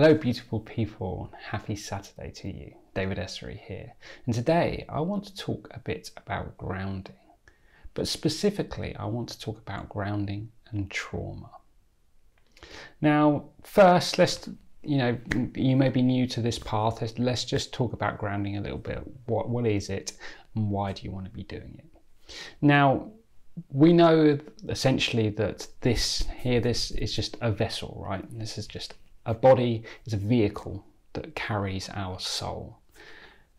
Hello beautiful people, happy Saturday to you. David Essery here, and today I want to talk a bit about grounding, but specifically I want to talk about grounding and trauma. Now first, you may be new to this path, let's just talk about grounding a little bit. What is it and why do you want to be doing it? Now we know essentially that this is just a vessel, right? This is just a body, is a vehicle that carries our soul.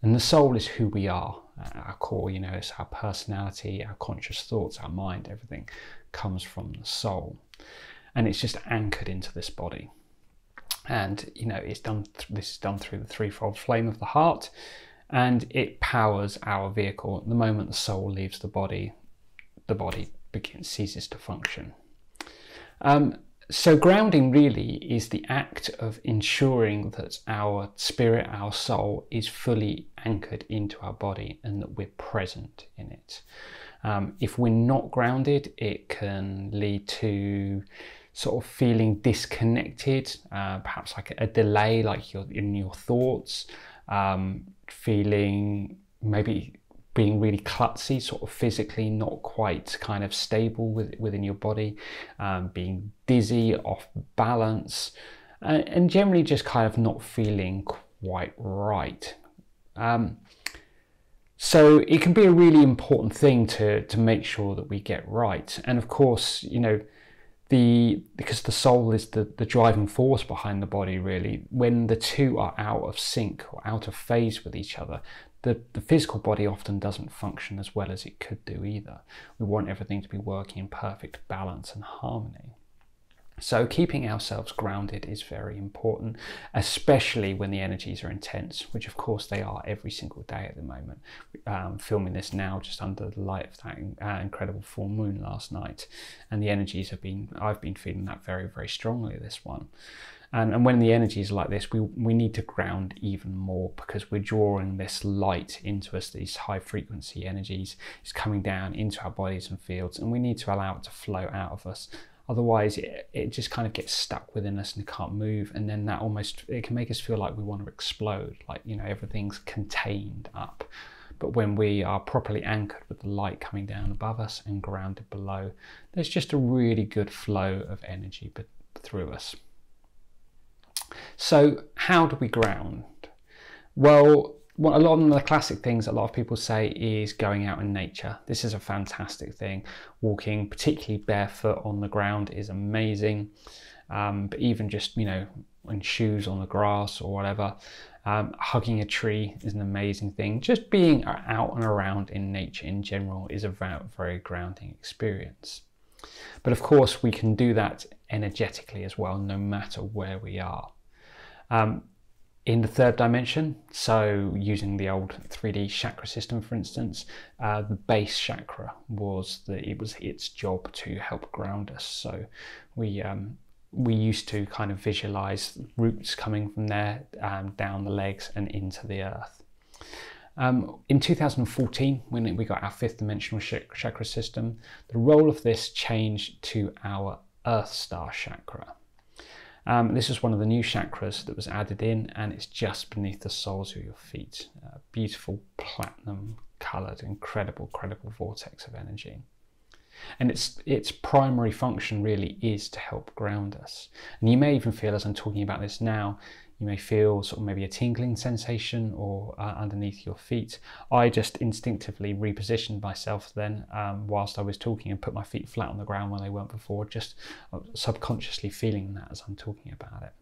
And the soul is who we are, our core, it's our personality, our conscious thoughts, our mind, everything comes from the soul. And it's just anchored into this body. And, this is done through the threefold flame of the heart, and it powers our vehicle. The moment the soul leaves the body ceases to function. So grounding really is the act of ensuring that our spirit, our soul, is fully anchored into our body and that we're present in it. If we're not grounded, it can lead to sort of feeling disconnected, perhaps like a delay, like you're in your thoughts, feeling maybe being really klutzy, sort of physically not quite kind of stable within your body, being dizzy, off balance, and generally just kind of not feeling quite right. So it can be a really important thing to make sure that we get right. And of course, because the soul is the driving force behind the body, really, when the two are out of sync or out of phase with each other, the physical body often doesn't function as well as it could do either. We want everything to be working in perfect balance and harmony. So keeping ourselves grounded is very important, especially when the energies are intense, which of course they are every single day at the moment. Filming this now just under the light of that incredible full moon last night, and the energies I've been feeling that very, very strongly this one. And when the energy is like this, we need to ground even more, because we're drawing this light into us, these high frequency energies is coming down into our bodies and fields, and we need to allow it to flow out of us. Otherwise it just kind of gets stuck within us and can't move, and then it can make us feel like we want to explode, like everything's contained up. But when we are properly anchored with the light coming down above us and grounded below, there's just a really good flow of energy through us. So how do we ground? Well, a lot of the classic things a lot of people say is going out in nature. This is a fantastic thing. Walking, particularly barefoot on the ground, is amazing. But even just, in shoes on the grass or whatever, hugging a tree is an amazing thing. Just being out and around in nature in general is a very grounding experience. But of course, we can do that energetically as well, no matter where we are. In the third dimension, so using the old 3D chakra system, for instance, the base chakra it was its job to help ground us. So we used to kind of visualize roots coming from there, down the legs and into the earth. In 2014, when we got our fifth dimensional chakra system, the role of this changed to our Earth Star chakra. This was one of the new chakras that was added in, and it's just beneath the soles of your feet. Beautiful platinum coloured, incredible vortex of energy. And its primary function really is to help ground us. And you may even feel, as I'm talking about this now, you may feel sort of maybe a tingling sensation or underneath your feet. I just instinctively repositioned myself then whilst I was talking, and put my feet flat on the ground when they weren't before, just subconsciously feeling that as I'm talking about it.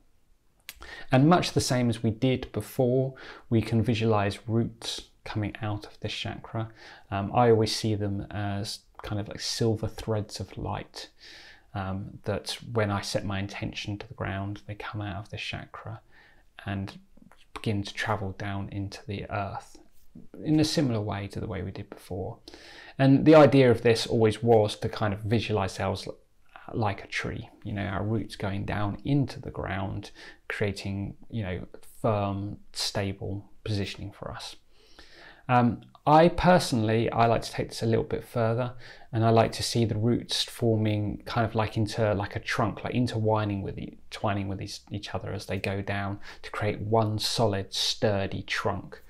And much the same as we did before, we can visualize roots coming out of this chakra. I always see them as kind of like silver threads of light, that when I set my intention to the ground, they come out of this chakra and begin to travel down into the earth in a similar way to the way we did before. And the idea of this always was to kind of visualize ourselves like a tree, our roots going down into the ground, creating, firm, stable positioning for us. I personally like to take this a little bit further, and I like to see the roots forming kind of like into like a trunk, like intertwining with each other as they go down to create one solid, sturdy trunk.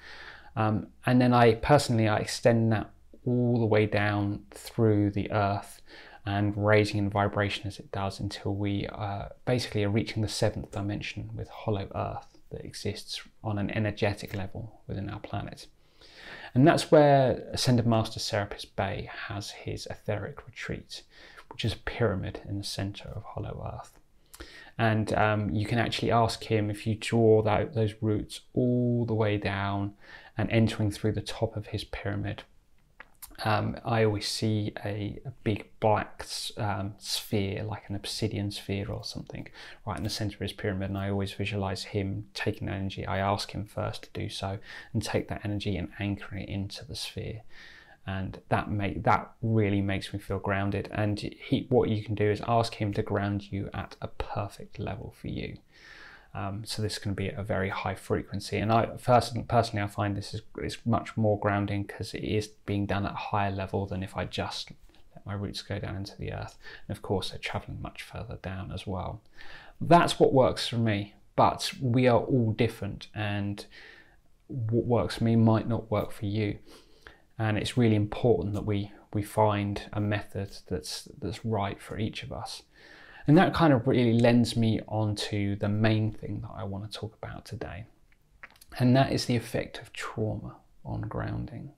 And then I extend that all the way down through the earth and raising in vibration as it does until we basically are reaching the 7th dimension with hollow earth that exists on an energetic level within our planet. And that's where Ascended Master Serapis Bey has his etheric retreat, which is a pyramid in the center of hollow earth. And you can actually ask him, if you draw those roots all the way down and entering through the top of his pyramid, I always see a big black sphere, like an obsidian sphere or something, right in the center of his pyramid, and I always visualize him taking that energy. I ask him first to do so and take that energy and anchor it into the sphere, and that really makes me feel grounded. And what you can do is ask him to ground you at a perfect level for you. So this can be a very high frequency, and personally I find this is much more grounding because it is being done at a higher level than if I just let my roots go down into the earth. And of course they're traveling much further down as well. That's what works for me, but we are all different, and what works for me might not work for you, and it's really important that we find a method that's right for each of us. And that kind of really lends me onto the main thing that I want to talk about today. And that is the effect of trauma on grounding.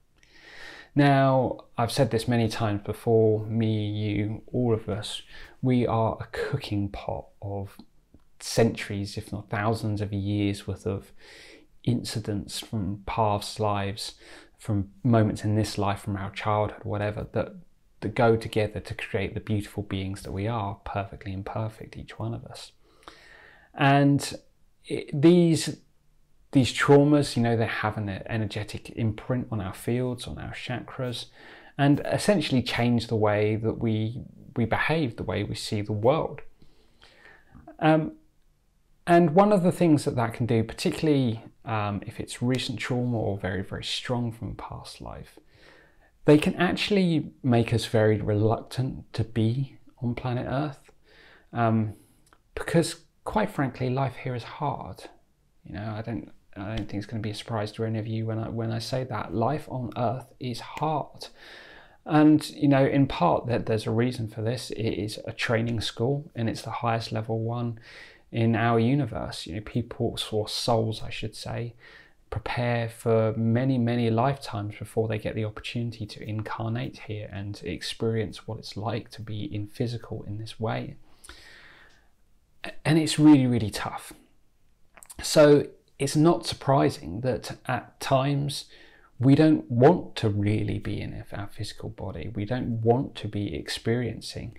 Now, I've said this many times before, me, you, all of us, we are a cooking pot of centuries, if not thousands of years worth of incidents from past lives, from moments in this life, from our childhood, whatever, that go together to create the beautiful beings that we are, perfectly imperfect, each one of us. And these traumas, you know, they have an energetic imprint on our fields, on our chakras, and essentially change the way that we behave, the way we see the world. And one of the things that can do, particularly if it's recent trauma or very, very strong from past life, they can actually make us very reluctant to be on planet Earth, because quite frankly, life here is hard. You know, I don't think it's going to be a surprise to any of you when I say that life on Earth is hard. And you know, in part that there's a reason for this. It is a training school, and it's the highest level one in our universe. You know, people, or souls, I should say, prepare for many, many lifetimes before they get the opportunity to incarnate here and experience what it's like to be in physical in this way. And it's really, really tough. So it's not surprising that at times we don't want to really be in our physical body. We don't want to be experiencing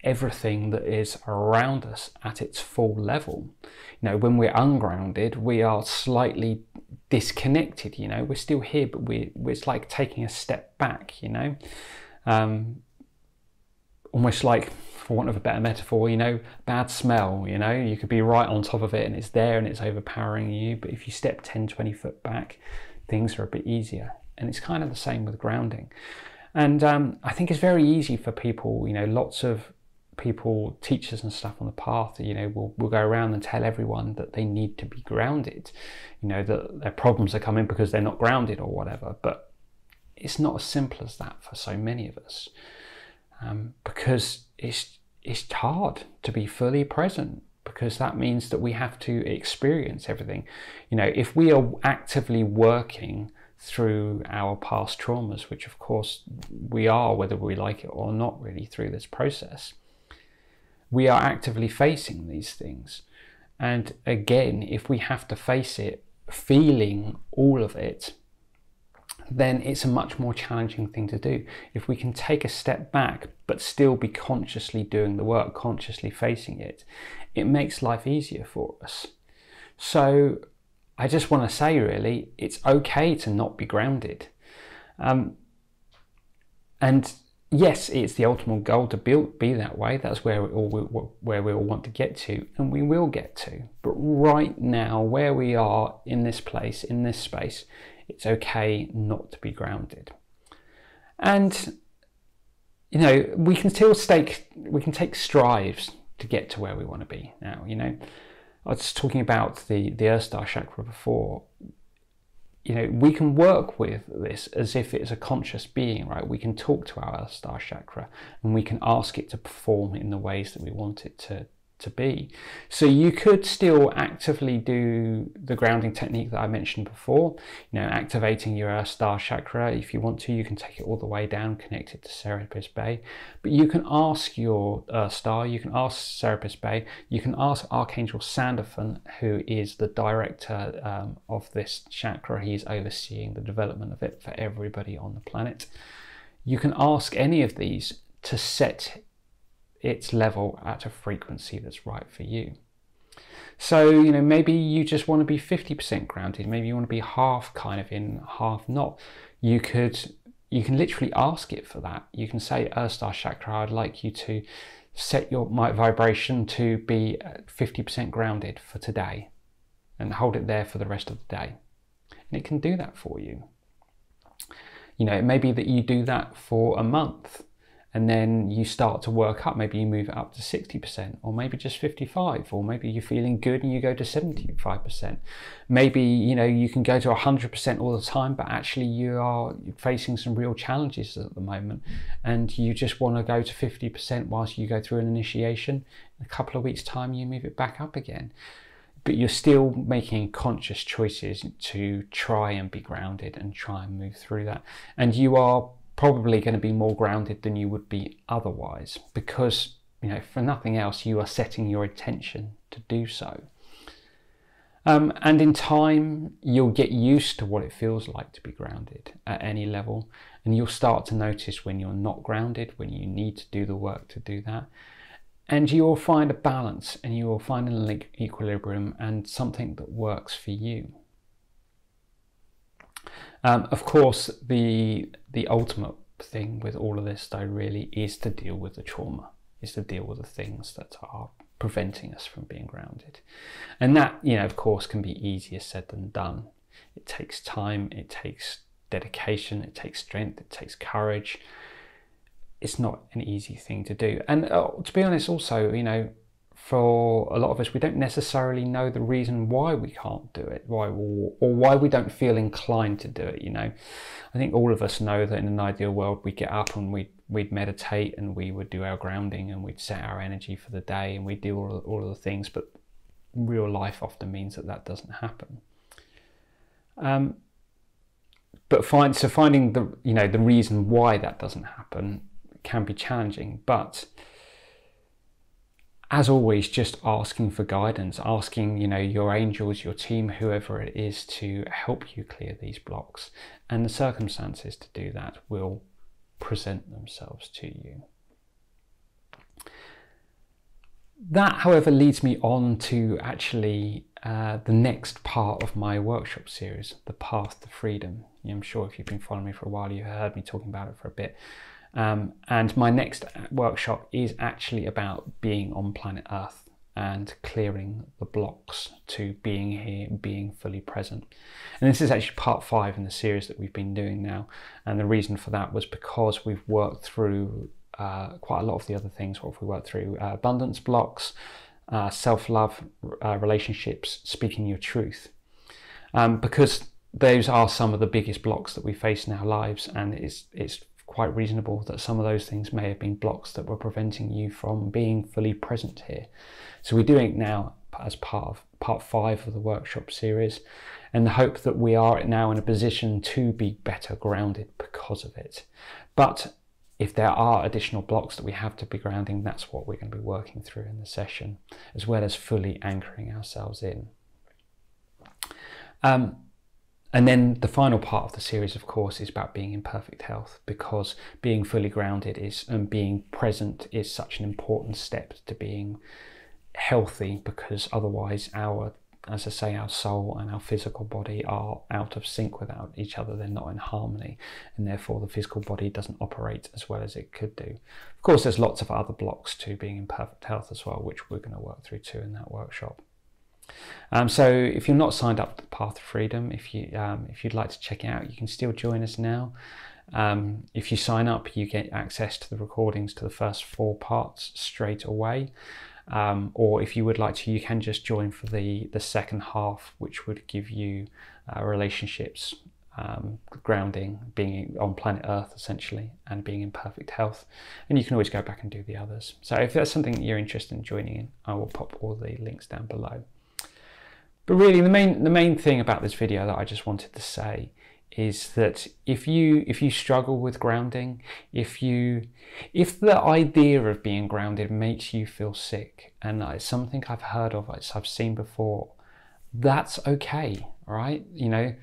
everything that is around us at its full level. You know, when we're ungrounded, we are slightly disconnected. You know, we're still here, but it's like taking a step back, you know, almost like, for want of a better metaphor, you know, bad smell. You know, you could be right on top of it and it's there and it's overpowering you, but if you step 10-20 foot back, things are a bit easier. And it's kind of the same with grounding. And I think it's very easy for people, you know, lots of people, teachers and stuff on the path, you know, will go around and tell everyone that they need to be grounded, you know, that their problems are coming because they're not grounded or whatever. But it's not as simple as that for so many of us, because it's hard to be fully present, because that means that we have to experience everything. You know, if we are actively working through our past traumas, which of course we are, whether we like it or not really, through this process, we are actively facing these things. And again, if we have to face it, feeling all of it, then it's a much more challenging thing to do. If we can take a step back but still be consciously doing the work, consciously facing it, it makes life easier for us. So I just want to say, really, it's okay to not be grounded. And yes, it's the ultimate goal to be that way. That's where we all want to get to, and we will get to. But right now, where we are in this place, in this space, It's okay not to be grounded. And, you know, we can take strides to get to where we want to be now. You know, I was talking about the Earth Star Chakra before. You know, we can work with this as if it's a conscious being, right? We can talk to our Earth Star Chakra and we can ask it to perform in the ways that we want it to be. So you could still actively do the grounding technique that I mentioned before, you know, activating your Earth Star Chakra. If you want to, you can take it all the way down, connect it to Serapis Bey. But you can ask your Earth Star, you can ask Serapis Bey, you can ask Archangel Sandalphon, who is the director of this chakra. He's overseeing the development of it for everybody on the planet. You can ask any of these to set its level at a frequency that's right for you. So, you know, maybe you just want to be 50% grounded, maybe you want to be half kind of in, half not. You can literally ask it for that. You can say, Earth Star Chakra, I'd like you to set your vibration to be 50% grounded for today, and hold it there for the rest of the day. And it can do that for you. You know, it may be that you do that for a month, and then you start to work up. Maybe you move it up to 60%, or maybe just 55%, or maybe you're feeling good and you go to 75%. Maybe, you know, you can go to 100% all the time, but actually you are facing some real challenges at the moment, and you just want to go to 50% whilst you go through an initiation. In a couple of weeks' time, you move it back up again. But you're still making conscious choices to try and be grounded and try and move through that. And you are probably going to be more grounded than you would be otherwise, because, you know, for nothing else, you are setting your intention to do so. And in time, you'll get used to what it feels like to be grounded at any level, and you'll start to notice when you're not grounded, when you need to do the work to do that. And you will find a balance, and you will find an equilibrium and something that works for you. Of course, the ultimate thing with all of this, though, really is to deal with the trauma, is to deal with the things that are preventing us from being grounded. And that, you know, of course, can be easier said than done. It takes time, it takes dedication, it takes strength, it takes courage. It's not an easy thing to do. And to be honest, also, you know, for a lot of us, we don't necessarily know the reason why we can't do it, or why we don't feel inclined to do it. You know, I think all of us know that in an ideal world, we'd get up and we'd meditate, and we would do our grounding, and we'd set our energy for the day, and we'd do all of the things. But real life often means that doesn't happen. But finding the reason why that doesn't happen can be challenging. But as always, just asking for guidance, asking, you know, your angels, your team, whoever it is, to help you clear these blocks, and the circumstances to do that will present themselves to you. That, however, leads me on to actually the next part of my workshop series, The Path to Freedom. I'm sure if you've been following me for a while, you've heard me talking about it for a bit. And my next workshop is actually about being on planet Earth and clearing the blocks to being here, being fully present. And this is actually part 5 in the series that we've been doing now. And the reason for that was because we've worked through quite a lot of the other things. What have we worked through? Abundance blocks, self-love, relationships, speaking your truth. Because those are some of the biggest blocks that we face in our lives, and it's quite reasonable that some of those things may have been blocks that were preventing you from being fully present here. So we're doing it now as part of part 5 of the workshop series, and the hope that we are now in a position to be better grounded because of it. But if there are additional blocks that we have to be grounding, that's what we're going to be working through in the session, as well as fully anchoring ourselves in. And then the final part of the series, of course, is about being in perfect health, because being fully grounded and being present is such an important step to being healthy, because otherwise our soul and our physical body are out of sync without each other. They're not in harmony, and therefore the physical body doesn't operate as well as it could do. Of course, there's lots of other blocks to being in perfect health as well, which we're going to work through too in that workshop. So if you're not signed up to the Path of Freedom. If you'd like to check it out, you can still join us now. If you sign up, you get access to the recordings to the first 4 parts straight away. Or if you would like to, you can just join for the second half, which would give you relationships, grounding, being on planet Earth essentially, and being in perfect health. And you can always go back and do the others. So if that's something that you're interested in joining in, I will pop all the links down below. But really, the main thing about this video that I just wanted to say is that if you struggle with grounding, if the idea of being grounded makes you feel sick, and it's something I've heard of, I've seen before, that's okay, right? You know,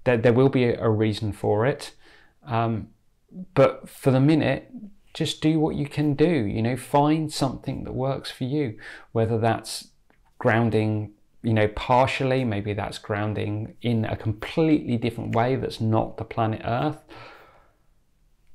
there will be a reason for it, but for the minute, just do what you can do. You know, find something that works for you, whether that's grounding, you know, partially, maybe that's grounding in a completely different way that's not the planet Earth.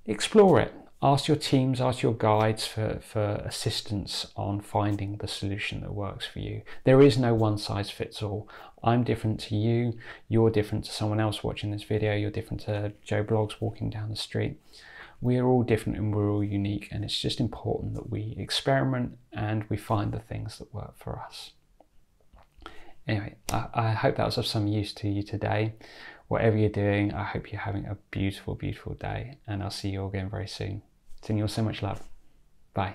Explore it. Ask your teams, ask your guides for assistance on finding the solution that works for you. There is no one size fits all. I'm different to you, you're different to someone else watching this video, you're different to Joe Bloggs walking down the street. We're all different and we're all unique, and it's just important that we experiment and we find the things that work for us. Anyway, I hope that was of some use to you today. Whatever you're doing, I hope you're having a beautiful, beautiful day, and I'll see you all again very soon. Sending you all so much love. Bye.